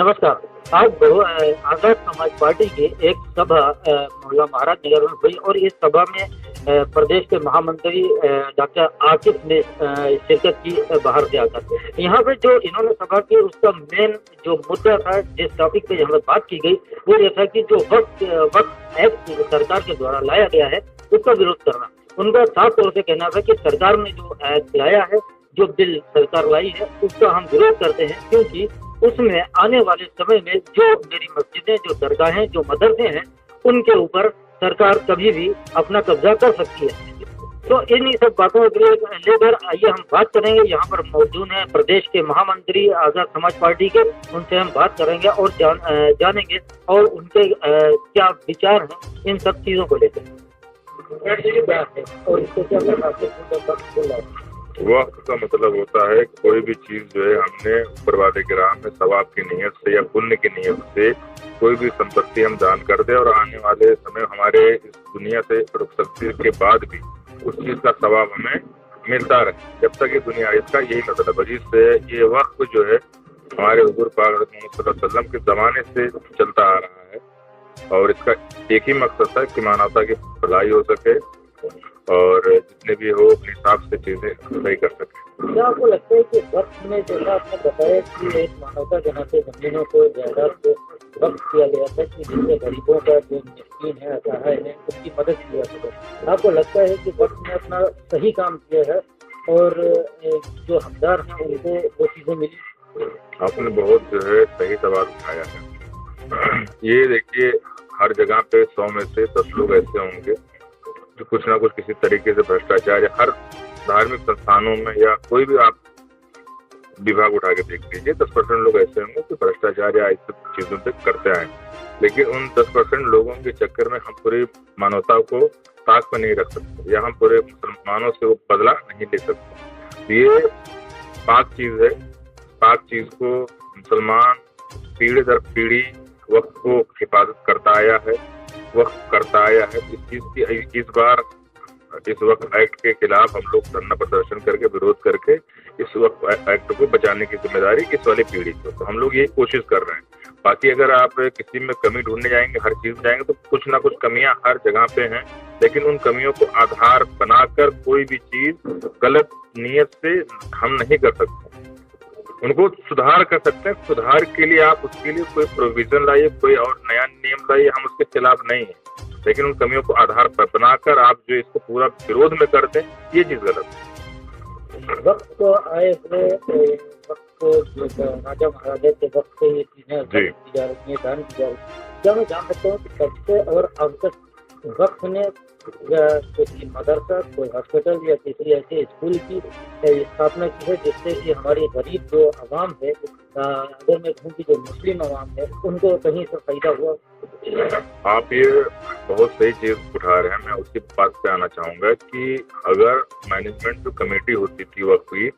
नमस्कार। आज आजाद समाज पार्टी की एक सभा मोहल्ला महाराज नगर में हुई और इस सभा में प्रदेश के महामंत्री डॉक्टर आसिफ ने शिरकत की बाहर से आकर। यहाँ पे जो इन्होंने सभा की उसका मेन जो मुद्दा था, जिस टॉपिक पे यहाँ पर बात की गई, वो ये था कि जो वक्फ एक्ट सरकार के द्वारा लाया गया है उसका विरोध करना। उनका साफ तौर से कहना था कि सरकार ने जो एक्ट लाया है, जो बिल सरकार लाई है, उसका हम विरोध करते हैं, क्योंकि उसमें आने वाले समय में जो मेरी मस्जिदें, जो दरगाहें, जो मदरसे हैं, उनके ऊपर सरकार कभी भी अपना कब्जा कर सकती है। तो इन्हीं सब बातों को लेकर आइए हम बात करेंगे। यहाँ पर मौजूद हैं प्रदेश के महामंत्री आजाद समाज पार्टी के, उनसे हम बात करेंगे और जानेंगे और उनके क्या विचार हैं इन सब चीजों को लेकर और इसको क्या करना। वक्त का मतलब होता है कि कोई भी चीज जो है हमने ऊपर वाले की राह में सवाब की नीयत से या पुण्य की नीयत से कोई भी संपत्ति हम दान कर दे और आने वाले समय हमारे इस दुनिया से रुख सकते के बाद भी उस चीज का सवाब हमें मिलता रहे जब तक ये दुनिया। इसका यही मतलब है, जिससे ये वक्त जो है हमारे हुजूर पाक मोहम्मद सल्लल्लाहु अलैहि वसल्लम के जमाने से चलता आ रहा है और इसका एक ही मकसद है कि मानवता की भलाई हो सके और जितने भी हो अपने हिसाब से चीजें सही कर सके। क्या आपको लगता है कि वक्त में जैसा आपने बताया कि एक मानवता के नाते जमीनों को, जायदाद को वक्त किया गया था कि जिससे गरीबों का जो मिस्कीन है, असहाय है, उसकी मदद की जा सके, आपको लगता है कि वक्त ने अपना सही काम किया है और जो हकदार हैं उनको वो चीजें मिली? आपने बहुत जो है सही सवाल उठाया है। ये देखिए, हर जगह पे 100 में से 10 लोग ऐसे होंगे जो कुछ ना कुछ किसी तरीके से भ्रष्टाचार, या हर धार्मिक संस्थानों में या कोई भी आप विभाग उठा के देख लीजिए, 10% लोग ऐसे होंगे जो भ्रष्टाचार या इस सब चीजों पे करते आए। लेकिन उन 10% लोगों के चक्कर में हम पूरी मानवता को ताक पर नहीं रख सकते या हम पूरे मुसलमानों से वो बदला नहीं ले सकते। ये पाक चीज है। पाक चीज को मुसलमान पीढ़ी दर पीढ़ी वक्त को हिफाजत करता आया है, वक्त करता आया है। इस चीज की इस बार इस वक्त एक्ट के खिलाफ हम लोग धरना प्रदर्शन करके, विरोध करके इस वक्त एक्ट को बचाने की जिम्मेदारी इस वाली पीढ़ी को, तो हम लोग ये कोशिश कर रहे हैं। बाकी अगर आप किसी में कमी ढूंढने जाएंगे, हर चीज में जाएंगे, तो कुछ ना कुछ कमियां हर जगह पे हैं, लेकिन उन कमियों को आधार बनाकर कोई भी चीज गलत नीयत से हम नहीं कर सकते। उनको सुधार कर सकते हैं। सुधार के लिए आप उसके लिए कोई प्रोविजन लाइए, कोई और नया नियम लाइए, हम उसके खिलाफ नहीं है, लेकिन उन कमियों को आधार पर बनाकर आप जो इसको पूरा विरोध में करते हैं, ये चीज गलत है। वक्त को आए हुए वक्त को जो राजा महाराजा के वक्त से ये चीजें की जा रही है, दान की जा रही है। क्या मैं जान सकता हूँ कि कब से और अब तक वक्त ने या किसी मदरसा, कोई हॉस्पिटल या किसी ऐसे स्कूल की स्थापना की है जिससे कि हमारी गरीब जो आवाम है, अगर मैं कहूँ कि जो मुस्लिम आवाम है, उनको कहीं से फायदा हुआ? आप ये बहुत सही चीज उठा रहे हैं। मैं उसी बात पे आना चाहूंगा कि अगर मैनेजमेंट जो कमेटी होती थी वक्त की,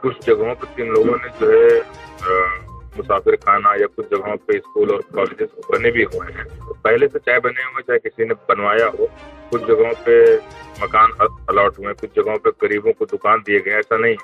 कुछ जगहों पर 3 लोगों ने जो है मुसाफिर खाना या कुछ जगहों पे स्कूल और कॉलेजेस बने भी हुए हैं, पहले से चाहे बने हुए चाहे किसी ने बनवाया हो। कुछ जगहों पे मकान अलॉट हुए, कुछ जगहों पे गरीबों को दुकान दिए गए, ऐसा नहीं।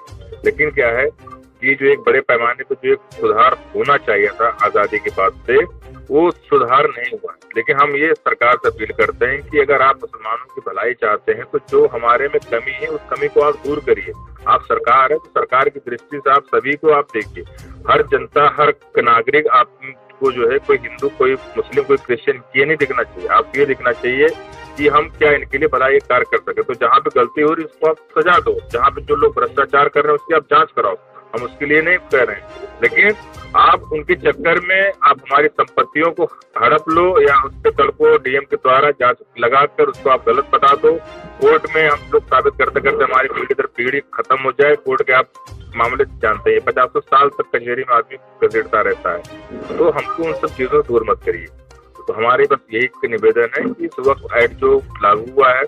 लेकिन क्या है कि जो एक बड़े पैमाने पर जो एक सुधार होना चाहिए था आजादी के बाद से, वो सुधार नहीं हुआ। लेकिन हम ये सरकार से अपील करते हैं कि अगर आप मुसलमानों की भलाई चाहते हैं तो जो हमारे में कमी है उस कमी को आप दूर करिए। आप सरकार है तो सरकार की दृष्टि से आप सभी को आप देखिए, हर जनता, हर नागरिक आपको जो है, कोई हिंदू, कोई मुस्लिम, कोई क्रिश्चियन, ये नहीं दिखना चाहिए। आप ये दिखना चाहिए कि हम क्या इनके लिए भलाई कार्य कर सके। तो जहाँ पे गलती हो रही है उसको आप सजा दो, जहाँ पे जो लोग भ्रष्टाचार कर रहे हैं उसकी आप जांच कराओ। हम उसके लिए नहीं कह रहे हैं, लेकिन आप उनके चक्कर में आप हमारी संपत्तियों को हड़प लो या उस पर कल को डीएम के द्वारा जांच लगाकर उसको आप गलत बता दो। कोर्ट में हम लोग साबित करते करते हमारी पीढ़ी दर पीढ़ी खत्म हो जाए। कोर्ट के आप मामले जानते हैं, 50 साल तक कचहरी में आदमी घसीटता रहता है। तो हमको उन सब चीजों से दूर मत करिए। तो हमारी बस यही निवेदन है कि इस वक्त एक्ट जो लागू हुआ है,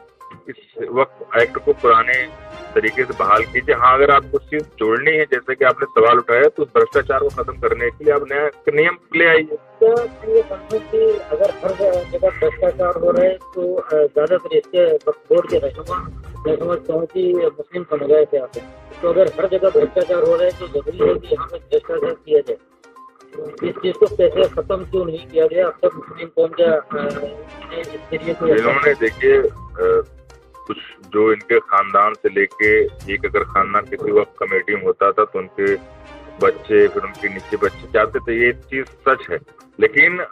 इस वक्त एक्ट को पुराने तरीके से बहाल कीजिए। हाँ, अगर आप कुछ चीज जोड़नी है, जैसे कि आपने सवाल उठाया, तो भ्रष्टाचार को खत्म करने के लिए आप नया नियम ले आइए। तो ये समझो कि अगर हर जगह भ्रष्टाचार हो रहे तो ज्यादातर इसके बोर्ड के रहनुमा, मैं समझता हूँ कि मुस्लिम समुदाय से आते हैं, तो अगर हर जगह भ्रष्टाचार हो रहे हैं तो जरूरी है कि यहाँ पे भ्रष्टाचार किया जाए। इस चीज को कैसे खत्म क्यों नहीं किया गया अब तक? मुस्लिम कौम का इसके लिए कोई इन्होंने देखिए कुछ जो इनके खानदान से लेके एक अगर खानदान किसी वक्त कमेटी में होता था तो उनके बच्चे फिर उनके नीचे बच्चे चाहते थे, ये चीज सच है। लेकिन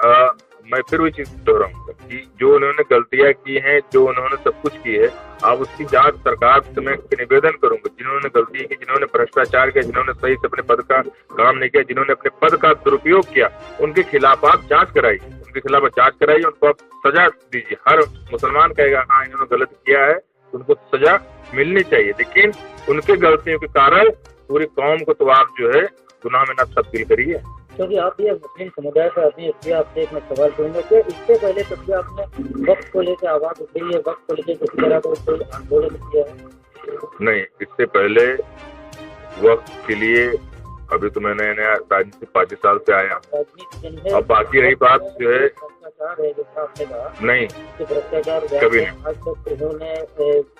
मैं फिर वही चीज दोहराऊंगा कि जो उन्होंने गलतियां की हैं, जो उन्होंने सब कुछ की है, आप उसकी जांच सरकार से मैं निवेदन करूंगा। जिन्होंने गलती की, जिन्होंने भ्रष्टाचार किया, जिन्होंने सही से अपने पद का काम नहीं किया, जिन्होंने अपने पद का दुरुपयोग किया, उनके खिलाफ आप जांच कराइए, उनके खिलाफ जांच कराइए, उनको आप सजा दीजिए। हर मुसलमान कहेगा हाँ इन्होंने गलत किया है, उनको सजा मिलनी चाहिए। लेकिन उनके गलतियों के कारण पूरी कौम को तो आप जो है गुनाह में न तब्दील करिए। क्योंकि आप ये मुस्लिम समुदाय से आदमी, इसलिए आपसे एक मैं सवाल करूंगा कि इससे पहले कभी आपने वक्त को लेकर आवाज उठाई है, वक्त को लेकर किसी तरह का कोई आंदोलन किया है? नहीं, इससे पहले वक्त के लिए अभी तो मैंने राजनीति 5 साल से आया हूँ। अब बाकी रही बात जो है भ्रष्टाचार है, जैसा आपने कहा नहीं भ्रष्टाचार कभी नहीं। आज तक उन्होंने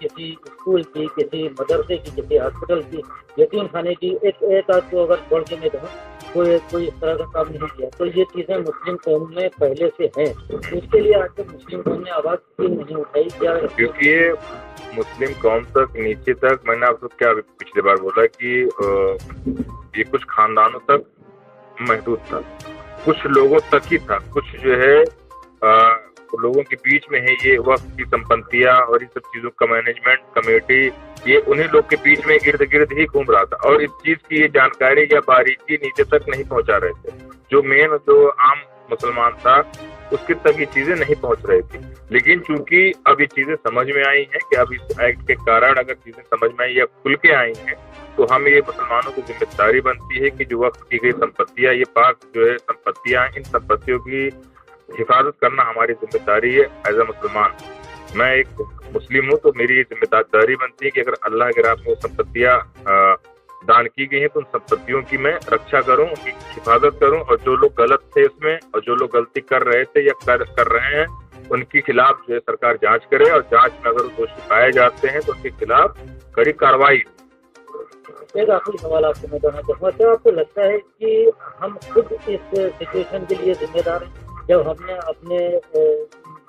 किसी स्कूल की, किसी मदरसे की, किसी हॉस्पिटल की, यतीम खाने की एक आध को अगर छोड़ के मैं कहूँ कोई इस तरह का काम नहीं किया। तो ये चीजें मुस्लिम कौम में पहले से हैं, उसके लिए आज तक मुस्लिम कौम ने आवाज क्यों नहीं उठाई? क्या क्योंकि ये मुस्लिम कौम तक, नीचे तक, मैंने आपको क्या पिछली बार बोला कि ये कुछ खानदानों तक महदूद था, कुछ लोगों तक ही था, कुछ जो है लोगों के बीच में है ये वक्त की संपत्तियां और ये सब चीजों का मैनेजमेंट कमेटी, ये उन्हीं लोग के बीच में इर्द गिर्द ही घूम रहा था और इस चीज की ये जानकारी या बारीकी नीचे तक नहीं पहुंचा रहे थे। जो आम मुसलमान था उसके तक ये चीजें नहीं पहुंच रही थी। लेकिन चूंकि अब ये चीजें समझ में आई हैं कि अब इस एक्ट के कारण अगर चीजें समझ में आई या खुल के आई हैं तो हम ये मुसलमानों की जिम्मेदारी बनती है कि जो वक्त की गई संपत्तियां, ये पाक जो है संपत्तियां, इन संपत्तियों की हिफाजत करना हमारी जिम्मेदारी है एज ए मुसलमान। मैं एक मुस्लिम हूँ तो मेरी ये जिम्मेदारी बनती है कि अगर अल्लाह के राह में वो संपत्तियां दान की गई हैं तो उन संपत्तियों की मैं रक्षा करूं, उनकी हिफाजत करूं और जो लोग गलत थे इसमें और जो लोग गलती कर रहे थे या कर रहे हैं उनके खिलाफ जो है सरकार जांच करे और जांच में अगर दोषी पाए जाते हैं तो उनके खिलाफ कड़ी कार्रवाई। एक आखिरी सवाल आपसे मैं करना चाहूँगा, क्या आपको लगता है कि हम खुद इस सिचुएशन के लिए जिम्मेदार हैं? जब हमने अपने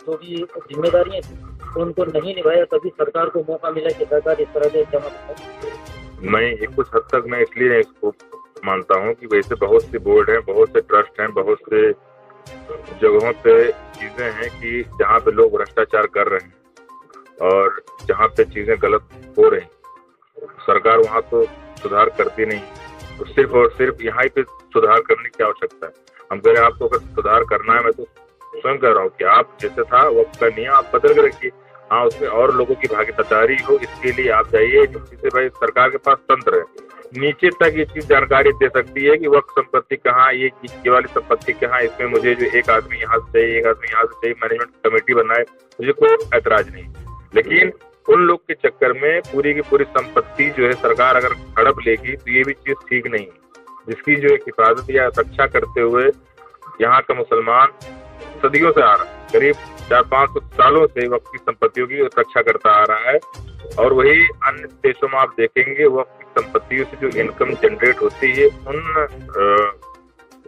जो भी जिम्मेदारियां थी उनको नहीं निभाया तभी सरकार को मौका मिला कि सरकार इस तरह के इल्जाम लगाए। मैं कुछ हद तक मैं इसलिए इसको मानता हूँ कि वैसे बहुत से बोर्ड हैं, बहुत से ट्रस्ट हैं, बहुत से जगहों पे चीजें हैं कि जहाँ पे लोग भ्रष्टाचार कर रहे हैं और जहाँ पे चीजें गलत हो रही, सरकार वहाँ तो सुधार करती नहीं, तो सिर्फ और सिर्फ यहाँ पे सुधार करने की आवश्यकता है। हम कह रहे हैं आपको अगर सुधार करना है, मैं तो स्वयं कह रहा हूँ कि आप जैसे था वक्त का नहीं, आप बदल के रखिए। हाँ, उसमें और लोगों की भागीदारी हो, इसके लिए आप जाइए जिससे भाई सरकार के पास तंत्र है, नीचे तक ये चीज जानकारी दे सकती है कि वक्त संपत्ति कहाँ, ये वाली संपत्ति कहाँ, इसमें मुझे जो एक आदमी यहाँ से चाहिए, एक आदमी यहाँ से चाहिए, मैनेजमेंट कमेटी बनाए, मुझे कोई ऐतराज नहीं। लेकिन उन लोग के चक्कर में पूरी की पूरी संपत्ति जो है सरकार अगर हड़प लेगी तो ये भी चीज ठीक नहीं है, जिसकी जो एक हिफाजत या रक्षा करते हुए यहाँ का मुसलमान सदियों से आ रहा है, करीब 400-500 सालों से वक्त की संपत्तियों की रक्षा करता आ रहा है। और वही अन्य देशों में आप देखेंगे वक्त की संपत्तियों से जो इनकम जनरेट होती है, उन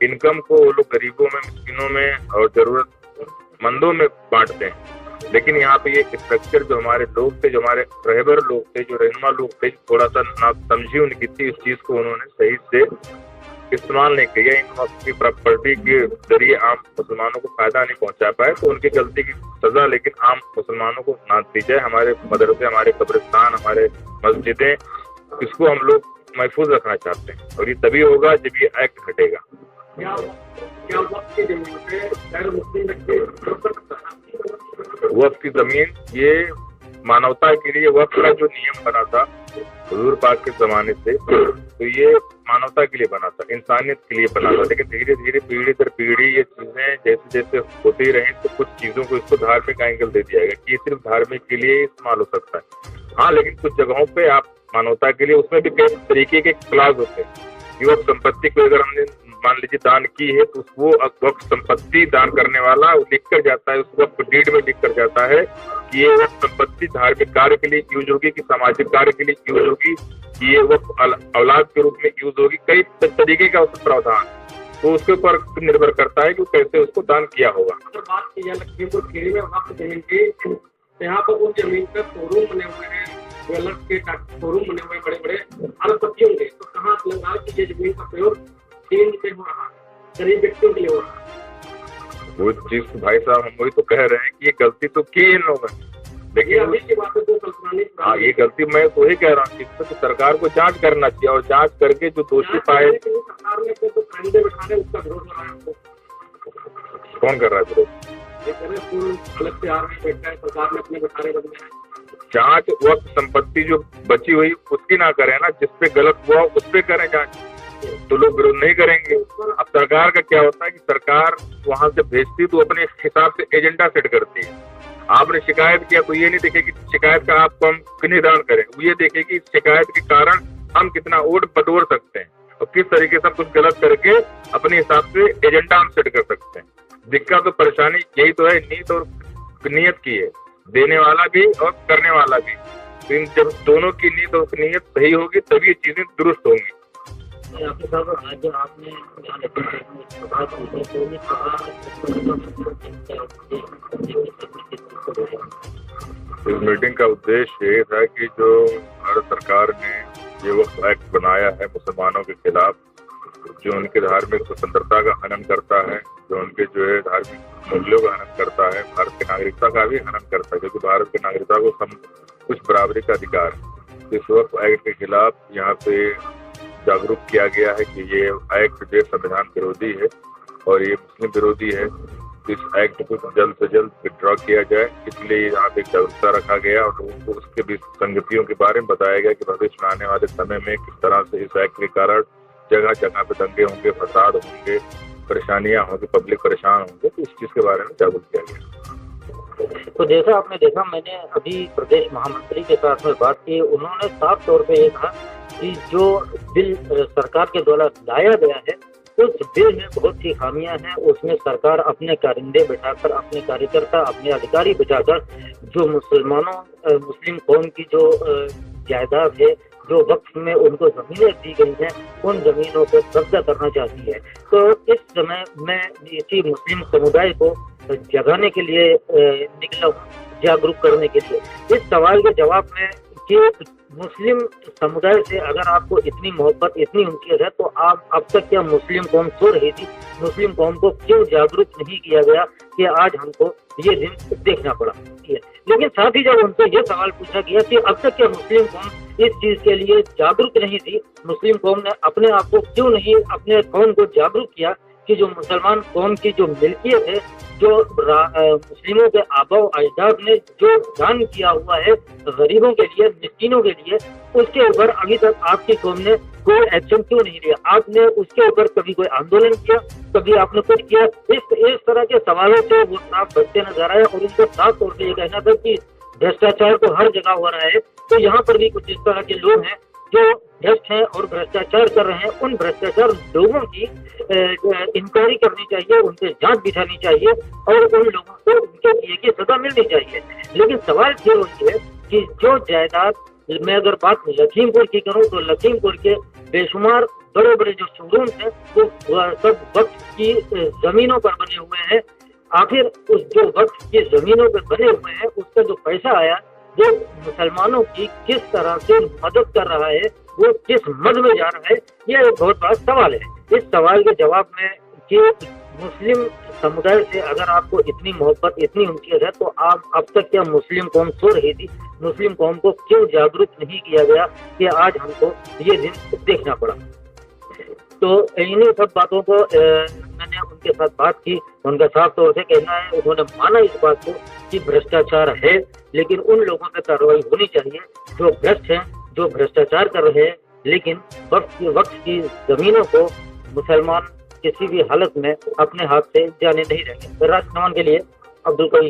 इनकम को वो लोग गरीबों में, मिस्किनों में और जरूरतमंदों में बांटते हैं। लेकिन यहाँ पे ये स्ट्रक्चर जो हमारे लोग थे, जो हमारे रहबर लोग थे, जो रहनुमा लोग थे, थोड़ा सा ना समझी उनकी थी, इस चीज को उन्होंने सही से इस्तेमाल नहीं किया, इन वक्त की प्रॉपर्टी के जरिए आम मुसलमानों को फायदा नहीं पहुंचा पाए, तो उनकी गलती की सजा लेकिन आम मुसलमानों को ना दी जाए। हमारे मदरसे, हमारे कब्रिस्तान, हमारे मस्जिदें, इसको हम लोग महफूज रखना चाहते हैं और ये तभी होगा जब ये एक्ट हटेगा। वक्त की जमीन ये मानवता के लिए वक्त का जो नियम बना था हुजूर पाक के जमाने से, तो ये मानवता के लिए बना था, इंसानियत के लिए बना था। लेकिन धीरे धीरे पीढ़ी दर पीढ़ी ये चीजें जैसे जैसे होती रही तो कुछ चीजों को इसको धार्मिक एंगल दे दिया गया कि ये सिर्फ धार्मिक के लिए इस्तेमाल हो सकता है। हाँ, लेकिन कुछ जगहों पे आप मानवता के लिए, उसमें भी कई तरीके के क्लास होते हैं। युवक संपत्ति को अगर हमने मान लीजिए दान की है तो वो वक्त संपत्ति दान करने वाला लिख कर जाता है, उस वक्त डीड में लिख कर जाता है कि ये वक्त संपत्ति धार्मिक कार्य के लिए यूज होगी, कि सामाजिक कार्य के लिए यूज होगी, कि ये वक्त औलाद के रूप में यूज होगी, कई तरीके का उसमें प्रावधान। तो उसके ऊपर निर्भर करता है कि कैसे उसको दान किया होगा। अगर बात की जाए लखीमपुर खीरी में वक्त जमीन की, तो यहाँ पर उस जमीन पर शोरूम बने हुए हैं, ज्वेलर्स के शोरूम बने हुए हैं बड़े बड़े अरबपतियों के, तो कहाँ लग रहा है कि ये जमीन का प्रयोग तीन से हो रहा है, गरीब व्यक्तियों के लिए हो रहा है। वो चीज भाई साहब हम वही तो कह रहे हैं कि ये गलती तो की इन लोगों ने, लेकिन अभी की बात है 2 साल पुरानी। हाँ, ये गलती मैं तो वही कह रहा हूँ कि इस पर तो सरकार को जांच करना चाहिए और जांच करके जो दोषी पाए। सरकार ने तो कायदे बैठाने उसका विरोध हो रहा है आपको। कौन कर रहा है विरोध? अलग से आ रहे बैठा है, सरकार ने अपने बैठाने बदले हैं। जांच वक्त संपत्ति जो बची हुई उसकी ना करें ना, जिसपे गलत हुआ उस पे करें जांच, तो लोग विरोध नहीं करेंगे। अब सरकार का क्या होता है कि सरकार वहां से भेजती तो अपने हिसाब से एजेंडा सेट करती है। आपने शिकायत किया तो ये नहीं देखेगी शिकायत का आपको हम निदान करें, वो ये देखेगी शिकायत के कारण हम कितना वोट बटोर सकते हैं और किस तरीके से हम कुछ गलत करके अपने हिसाब से एजेंडा हम सेट कर सकते हैं। दिक्कत तो परेशानी यही तो है, नीयत और नीयत की है, देने वाला भी और करने वाला भी। तो इन जब दोनों की नीयत और नीयत सही होगी तभी ये चीजें दुरुस्त होंगी। आपके साथ आज आपने इस मीटिंग का उद्देश्य ये था कि जो भारत सरकार ने ये वक्फ एक्ट बनाया है मुसलमानों के खिलाफ, जो उनके धार्मिक स्वतंत्रता का हनन करता है, जो उनके जो है धार्मिक मूल्यों का हनन करता है, भारत की नागरिकता का भी हनन करता है, क्योंकि भारत की नागरिकता को कुछ बराबरी का अधिकार है। इस वक्फ एक्ट के खिलाफ यहाँ पे जागरूक किया गया है कि ये एक्ट जो संविधान विरोधी है और ये मुस्लिम विरोधी है। इस एक्ट को जल्द से जल्द विड्रॉ किया जाए, इसलिए यहाँ पे जागरूकता रखा गया और लोगों को उसके भी संगतियों के बारे में बताया गया कि भविष्य में आने वाले समय में किस तरह से इस एक्ट के कारण जगह जगह पे दंगे होंगे, फसाद होंगे, परेशानियां होंगी, पब्लिक परेशान होंगे, तो इस चीज के बारे में जागरूक किया गया। तो जैसा आपने देखा, मैंने अभी प्रदेश महामंत्री के साथ में बात की, उन्होंने साफ तौर पे ये कहा कि जो बिल सरकार के द्वारा लाया गया है उस बिल में बहुत सी खामियां हैं। उसमें सरकार अपने कारिंदे बैठाकर, अपने कार्यकर्ता, अपने अधिकारी बैठाकर जो मुस्लिम कौम की जो जायदाद है, जो वक्त में उनको जमीनें दी गई हैं, उन जमीनों को कब्जा करना चाहती है। तो इस समय मैं इसी मुस्लिम समुदाय को जगाने के लिए निकला हूँ, जागरूक करने के लिए। इस सवाल के जवाब में कि मुस्लिम समुदाय से अगर आपको इतनी मोहब्बत, इतनी उनकी है, तो आप अब तक क्या मुस्लिम कौम सो रही थी? मुस्लिम कौम को क्यों जागरूक नहीं किया गया कि आज हमको ये दिन देखना पड़ा? लेकिन साथ ही जब उनसे ये सवाल पूछा गया कि अब तक क्या मुस्लिम कौम इस चीज के लिए जागरूक नहीं थी, मुस्लिम कौम ने अपने आप को क्यों नहीं, अपने कौम को जागरूक किया कि जो मुसलमान कौम की जो मिल्कियत है, जो मुस्लिमों के आबा अजदाद ने जो दान किया हुआ है गरीबों के लिए, मिस्कीनों के लिए, उसके ऊपर अभी तक आपकी कौम ने कोई एक्शन क्यों नहीं लिया? आपने उसके ऊपर कभी कोई आंदोलन किया? कभी आपने कुछ किया? इस तरह के सवालों से वो साफ बढ़ते नजर आए और उनको साफ तौर पर ये कहना था कि भ्रष्टाचार तो हर जगह हो रहा है, तो यहाँ पर भी कुछ इस तरह के लोग हैं जो भ्रष्ट हैं और भ्रष्टाचार कर रहे हैं। उन भ्रष्टाचार लोगों की इंक्वायरी करनी चाहिए, उनसे जांच बिठानी चाहिए और उन लोगों को उनके किए की सजा मिलनी चाहिए। लेकिन सवाल ये होती है कि जो जायदाद, मैं अगर बात लखीमपुर की करूं तो लखीमपुर के बेशुमार बड़े बड़े जो शोरूम हैं वो सब वक्त की जमीनों पर बने हुए हैं। आखिर उस जो वक्त की जमीनों पर बने हुए हैं उसका जो पैसा आया वो मुसलमानों की किस तरह से मदद कर रहा है, वो किस मद में जा रहा है, यह एक बहुत बड़ा सवाल है। इस सवाल के जवाब में कि मुस्लिम समुदाय से अगर आपको इतनी मोहब्बत, इतनी उनकी है, तो आप अब तक क्या मुस्लिम कौम सो रही थी? मुस्लिम कौम को क्यों जागरूक नहीं किया गया कि आज हमको ये दिन देखना पड़ा? तो इन्हीं सब बातों को मैंने उनके साथ बात की। उनका साफ तौर से कहना है, उन्होंने माना इस बात को कि भ्रष्टाचार है, लेकिन उन लोगों पर कार्रवाई होनी चाहिए जो भ्रष्ट हैं, जो भ्रष्टाचार कर रहे हैं, लेकिन वक्त की जमीनों को मुसलमान किसी भी हालत में अपने हाथ से जाने नहीं देंगे। राजभवन के लिए अब्दुल कवी।